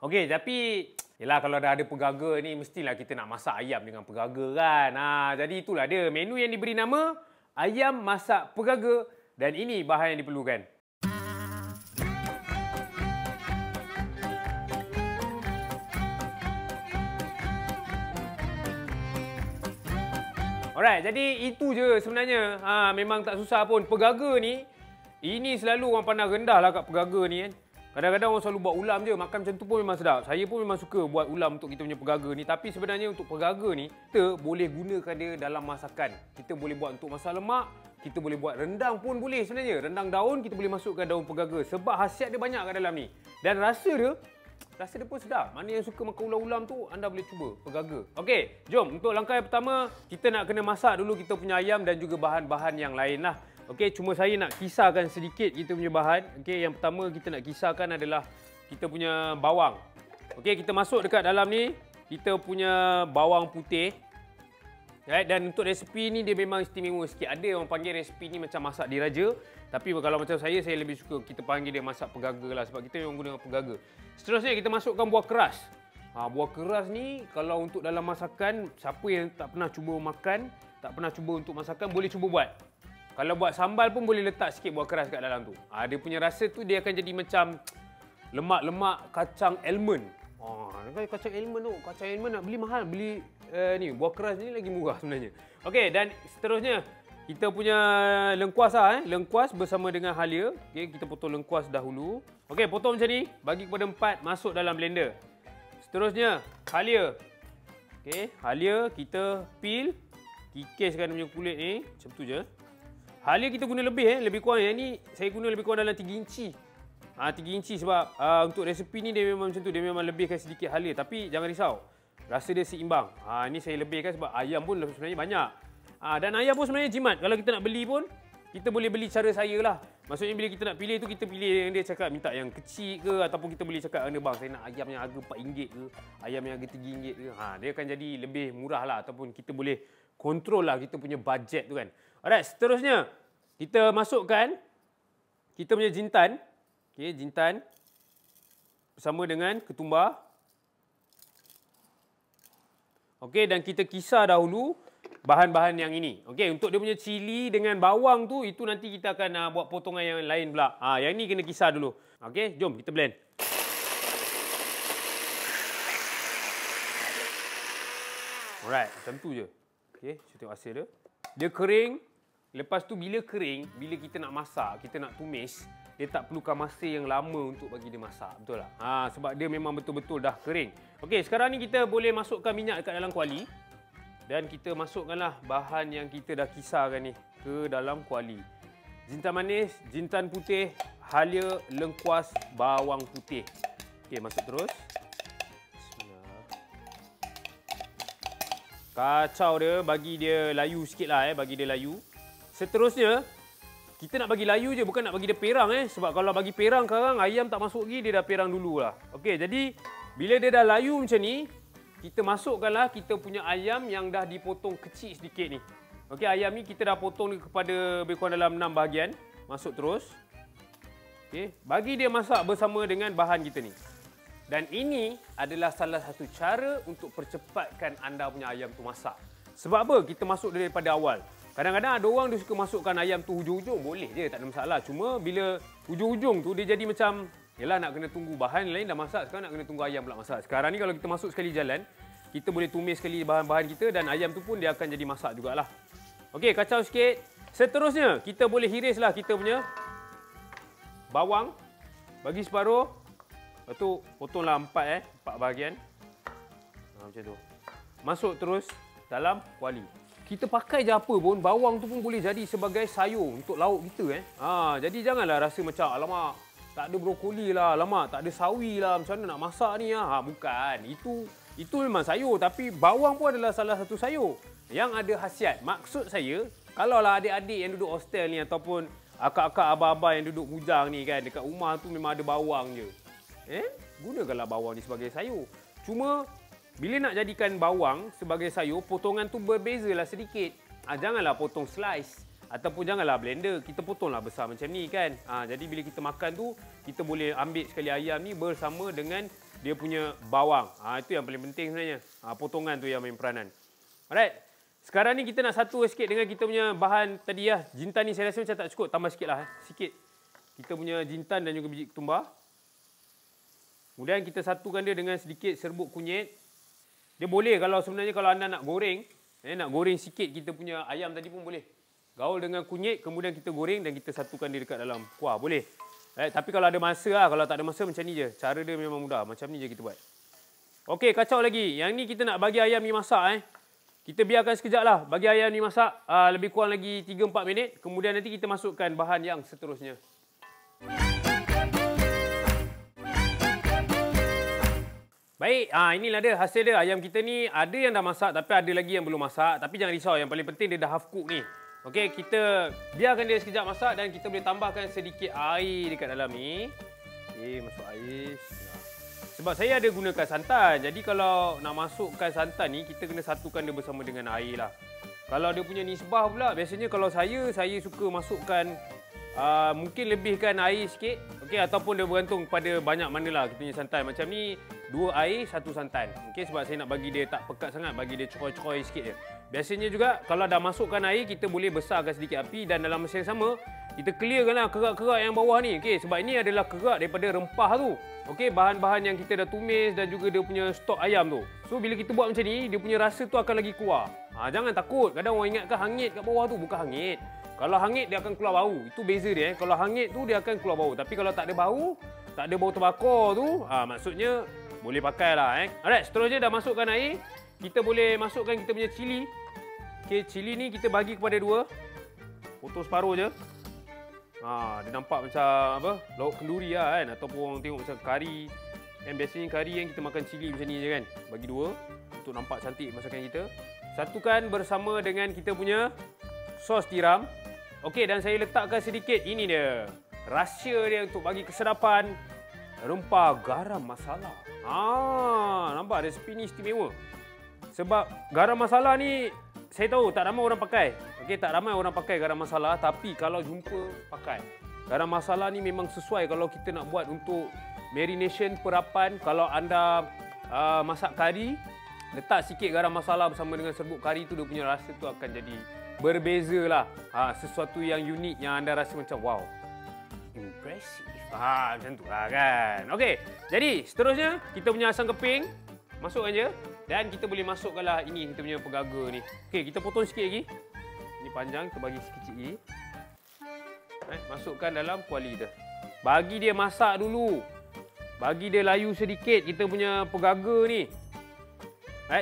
Okey, tapi yelah kalau dah ada pegaga ni mestilah kita nak masak ayam dengan pegaga kan. Jadi itulah dia menu yang diberi nama ayam masak pegaga dan ini bahan yang diperlukan. Alright, jadi itu je sebenarnya. Memang tak susah pun. Pegaga ni, ini selalu orang pandang rendah lah kat pegaga ni kan. Kadang-kadang orang selalu buat ulam je, makan macam tu pun memang sedap. Saya pun memang suka buat ulam untuk kita punya pegaga ni. Tapi sebenarnya untuk pegaga ni, kita boleh gunakan dia dalam masakan. Kita boleh buat untuk masak lemak, kita boleh buat rendang pun boleh sebenarnya. Rendang daun, kita boleh masukkan daun pegaga. Sebab khasiat dia banyak kat dalam ni. Dan rasa dia pun sedap. Mana yang suka makan ulam-ulam tu, anda boleh cuba pegaga. Okey, jom untuk langkah yang pertama, kita nak kena masak dulu kita punya ayam dan juga bahan-bahan yang lain lah. Okey, cuma saya nak kisarkan sedikit kita punya bahan. Okey, yang pertama kita nak kisarkan adalah kita punya bawang. Okey, kita masuk dekat dalam ni, kita punya bawang putih. Right? Dan untuk resipi ni dia memang istimewa sikit. Ada orang panggil resipi ni macam masak diraja. Tapi kalau macam saya lebih suka kita panggil dia masak pegaga lah. Sebab kita memang guna pegaga. Seterusnya kita masukkan buah keras. Buah keras ni kalau untuk dalam masakan, siapa yang tak pernah cuba makan, tak pernah cuba untuk masakan, boleh cuba buat. Kalau buat sambal pun boleh letak sikit buah keras kat dalam tu. Dia punya rasa tu dia akan jadi macam lemak-lemak kacang almond. Kacang almond tu, kacang almond nak beli mahal, beli ni buah keras ni lagi murah sebenarnya. Okey, dan seterusnya kita punya lengkuas lengkuas bersama dengan halia. Okey, kita potong lengkuas dahulu. Okey, potong macam ni, bagi kepada 4, masuk dalam blender. Seterusnya halia. Okey, halia kita peel, kikiskan dia punya kulit ni, macam tu je. Halia kita guna lebih kurang. Yang ni saya guna lebih kurang dalam 3 inci. 3 inci sebab untuk resipi ni dia memang macam tu. Dia memang lebihkan sedikit halia. Tapi jangan risau. Rasa dia seimbang. Ni saya lebihkan sebab ayam pun sebenarnya banyak. Dan ayam pun sebenarnya jimat. Kalau kita nak beli pun, kita boleh beli cara saya lah. Maksudnya bila kita nak pilih tu, kita pilih yang dia cakap minta yang kecil ke. Ataupun kita boleh cakap, bang saya nak ayam yang harga RM4 ke. Ayam yang harga RM3 ke. Dia akan jadi lebih murah lah. Ataupun kita boleh kontrol lah kita punya bajet tu kan. Alright, seterusnya kita masukkan kita punya jintan. Okey, jintan bersama dengan ketumbar. Okey, dan kita kisar dahulu bahan-bahan yang ini. Okey, untuk dia punya cili dengan bawang tu, itu nanti kita akan buat potongan yang lain pula. Yang ni kena kisar dulu. Okey, jom kita blend. Alright, macam tu je. Okey, saya tengok hasil dia. Dia kering. Lepas tu bila kering, bila kita nak masak, kita nak tumis, dia tak perlukan masa yang lama untuk bagi dia masak. Betul tak? Sebab dia memang betul-betul dah kering. Okey, sekarang ni kita boleh masukkan minyak dekat dalam kuali. Dan kita masukkanlah bahan yang kita dah kisarkan ni ke dalam kuali. Jintan manis, jintan putih, halia, lengkuas, bawang putih. Okey, masuk terus. Kacau dia, bagi dia layu sikit lah bagi dia layu. Seterusnya, kita nak bagi layu je, bukan nak bagi dia perang Sebab kalau bagi perang sekarang, ayam tak masuk lagi, dia dah perang dulu lah. Okey, jadi bila dia dah layu macam ni, kita masukkanlah kita punya ayam yang dah dipotong kecil sedikit ni. Okey, ayam ni kita dah potong kepada lebih kurang dalam 6 bahagian. Masuk terus. Okey, bagi dia masak bersama dengan bahan kita ni. Dan ini adalah salah satu cara untuk percepatkan anda punya ayam tu masak. Sebab apa? Kita masuk daripada awal. Kadang-kadang ada orang dia suka masukkan ayam tu hujung-hujung. Boleh je, tak ada masalah. Cuma bila hujung-hujung tu dia jadi macam, yelah nak kena tunggu bahan lain dah masak. Sekarang nak kena tunggu ayam pula masak. Sekarang ni kalau kita masuk sekali jalan, kita boleh tumis sekali bahan-bahan kita dan ayam tu pun dia akan jadi masak jugalah. Okey, kacau sikit. Seterusnya, kita boleh hirislah kita punya bawang. Bagi separuh. Lepas tu potonglah 4 bahagian. Macam tu. Masuk terus dalam kuali. Kita pakai je apa pun, bawang tu pun boleh jadi sebagai sayur untuk lauk kita jadi janganlah rasa macam alamak, tak ada brokoli lah, alamak, tak ada sawi lah, macam mana nak masak ni bukan. Itu memang sayur, tapi bawang pun adalah salah satu sayur yang ada khasiat. Maksud saya, kalaulah adik-adik yang duduk hostel ni ataupun akak-akak abah-abah yang duduk bujang ni kan, dekat rumah tu memang ada bawang je. Gunakanlah bawang ni sebagai sayur. Cuma bila nak jadikan bawang sebagai sayur, potongan tu berbezalah sedikit. Janganlah potong slice ataupun janganlah blender. Kita potonglah besar macam ni kan. Jadi bila kita makan tu, kita boleh ambil sekali ayam ni bersama dengan dia punya bawang. Itu yang paling penting sebenarnya. Potongan tu yang main peranan. Alright. Sekarang ni kita nak satu sikit dengan kita punya bahan tadi lah. Jintan ni saya rasa macam tak cukup. Tambah sikit lah. Sikit. Kita punya jintan dan juga biji ketumbar. Kemudian kita satukan dia dengan sedikit serbuk kunyit. Dia boleh kalau sebenarnya kalau anda nak goreng. Nak goreng sikit kita punya ayam tadi pun boleh. Gaul dengan kunyit. Kemudian kita goreng dan kita satukan dia dekat dalam kuah. Boleh. Tapi kalau ada masa lah. Kalau tak ada masa macam ni je. Cara dia memang mudah. Macam ni je kita buat. Okey, kacau lagi. Yang ni kita nak bagi ayam ni masak. Kita biarkan sekejap lah. Bagi ayam ni masak lebih kurang lagi 3-4 minit. Kemudian nanti kita masukkan bahan yang seterusnya. Baik, inilah dia hasil dia. Ayam kita ni ada yang dah masak tapi ada lagi yang belum masak. Tapi jangan risau, yang paling penting dia dah half cook ni. Okey, kita biarkan dia sekejap masak dan kita boleh tambahkan sedikit air dekat dalam ni. Okey, masuk air. Sebab saya ada gunakan santan. Jadi kalau nak masukkan santan ni, kita kena satukan dia bersama dengan air lah. Kalau dia punya nisbah pula, biasanya kalau saya suka masukkan mungkin lebihkan air sikit. Okey, ataupun dia bergantung pada banyak mana lah kita punya santan. Macam ni, 2 air, 1 santan. Okey, sebab saya nak bagi dia tak pekat sangat, bagi dia coy-coy sikit je. Biasanya juga kalau dah masukkan air, kita boleh besarkan sedikit api dan dalam masa yang sama, kita clearkanlah kerak-kerak yang bawah ni. Okey, sebab ini adalah kerak daripada rempah tu. Okey, bahan-bahan yang kita dah tumis dan juga dia punya stok ayam tu. So, bila kita buat macam ni, dia punya rasa tu akan lagi keluar. Jangan takut. Kadang orang ingatkan hangit kat bawah tu. Bukan hangit. Kalau hangit, dia akan keluar bau. Itu beza dia. Kalau hangit tu, dia akan keluar bau. Tapi kalau tak ada bau, tak ada bau terbakar tu, maksudnya boleh pakai lah. Alright, seterusnya dah masukkan air. Kita boleh masukkan kita punya cili. Okey, cili ni kita bagi kepada 2. Potong separuh je. Dia nampak macam apa? Lauk kenduri lah kan. Ataupun orang tengok macam kari. Biasanya kari yang kita makan cili macam ni je kan. Bagi 2 untuk nampak cantik masakan kita. Satukan bersama dengan kita punya sos tiram. Okey, dan saya letakkan sedikit. Ini dia. Rahsia dia untuk bagi kesedapan. Rempah garam masala. Nampak resepi ni istimewa. Sebab garam masala ni saya tahu tak ramai orang pakai. Okey, tak ramai orang pakai garam masala, tapi kalau jumpa pakai. Garam masala ni memang sesuai kalau kita nak buat untuk marination perapan. Kalau anda masak kari, letak sikit garam masala bersama dengan serbuk kari tu, dia punya rasa tu akan jadi berbeza lah. Sesuatu yang unik yang anda rasa macam wow. Impressive. Macam tu lah kan. Okey, jadi seterusnya kita punya asam keping. Masukkan je. Dan kita boleh masukkanlah ini kita punya pegaga ni. Okey, kita potong sikit lagi. Ini panjang, kita bagi sekecil lagi. Masukkan dalam kuali kita. Bagi dia masak dulu. Bagi dia layu sedikit kita punya pegaga ni.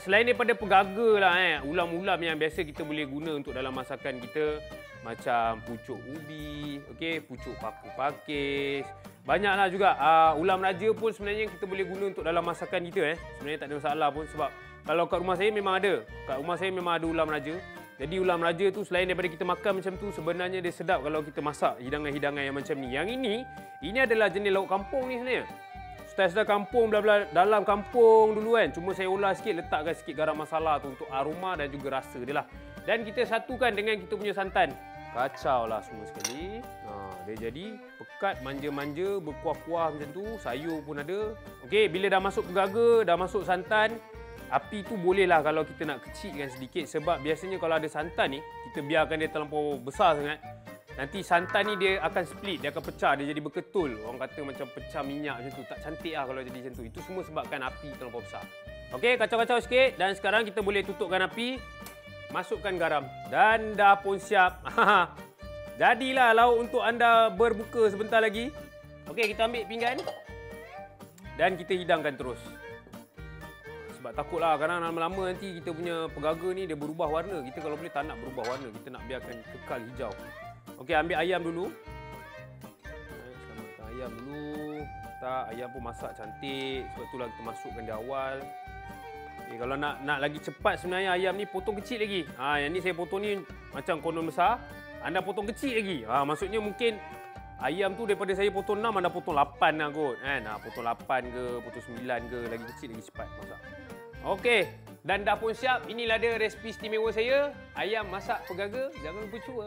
Selain daripada pegaga lah, ulam-ulam yang biasa kita boleh guna untuk dalam masakan kita. Macam pucuk ubi, okey, pucuk paku pakis. Banyaklah juga ulam raja pun sebenarnya kita boleh guna untuk dalam masakan kita. Sebenarnya tak ada masalah pun sebab kalau kat rumah saya memang ada. Kat rumah saya memang ada ulam raja. Jadi ulam raja tu selain daripada kita makan macam tu, sebenarnya dia sedap kalau kita masak hidangan-hidangan yang macam ni. Yang ini adalah jenis lauk kampung ni sebenarnya. Style-style kampung, bla-bla dalam kampung dulu kan. Cuma saya olah sikit, letakkan sikit garam masala tu untuk aroma dan juga rasa dia lah. Dan kita satukan dengan kita punya santan. Kacau lah semua sekali. Dia jadi pekat, manja-manja, berkuah-kuah macam tu. Sayur pun ada. Okey, bila dah masuk pegaga, dah masuk santan, api tu bolehlah kalau kita nak kecilkan sedikit. Sebab biasanya kalau ada santan ni, kita biarkan dia terlampau besar sangat. Nanti santan ni dia akan split, dia akan pecah, dia jadi berketul. Orang kata macam pecah minyak macam tu. Tak cantik lah kalau jadi macam tu. Itu semua sebabkan api terlampau besar. Okey, kacau-kacau sikit. Dan sekarang kita boleh tutupkan api. Masukkan garam. Dan dah pun siap. Jadilah lauk untuk anda berbuka sebentar lagi. Okey, kita ambil pinggan. Dan kita hidangkan terus. Sebab takutlah kadang lama-lama nanti kita punya pegaga ni dia berubah warna. Kita kalau boleh tak nak berubah warna. Kita nak biarkan kekal hijau. Okey, ambil ayam dulu. Selamatkan ayam dulu. Tak, ayam pun masak cantik. Sebab itulah kita masukkan di awal. Okay, kalau nak lagi cepat sebenarnya ayam ni potong kecil lagi. Yang ni saya potong ni macam kondom besar. Anda potong kecil lagi. Maksudnya mungkin ayam tu daripada saya potong 6, anda potong 8 lah kot. Potong 8 ke, potong 9 ke, lagi kecil lagi cepat masak. Okey, dan dah pun siap. Inilah dia resipi istimewa saya. Ayam masak pegaga. Jangan lupa cuba.